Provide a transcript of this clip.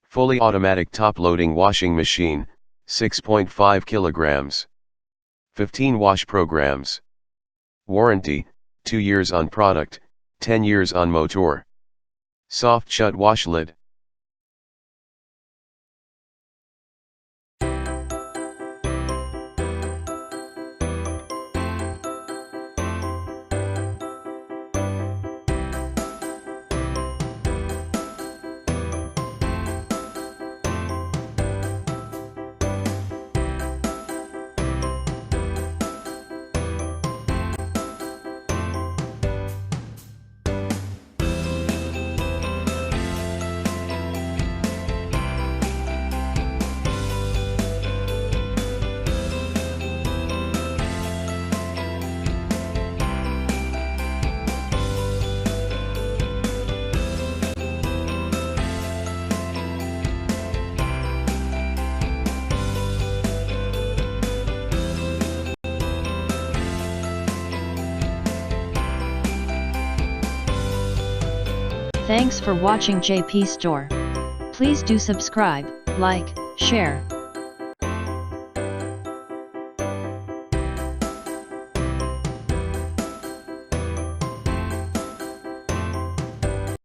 Fully automatic top-loading washing machine, 6.5 kilograms. 15 wash programs. Warranty, 2 years on product, 10 years on motor. Soft shut wash lid. Thanks for watching JP Store. Please do subscribe, like, share,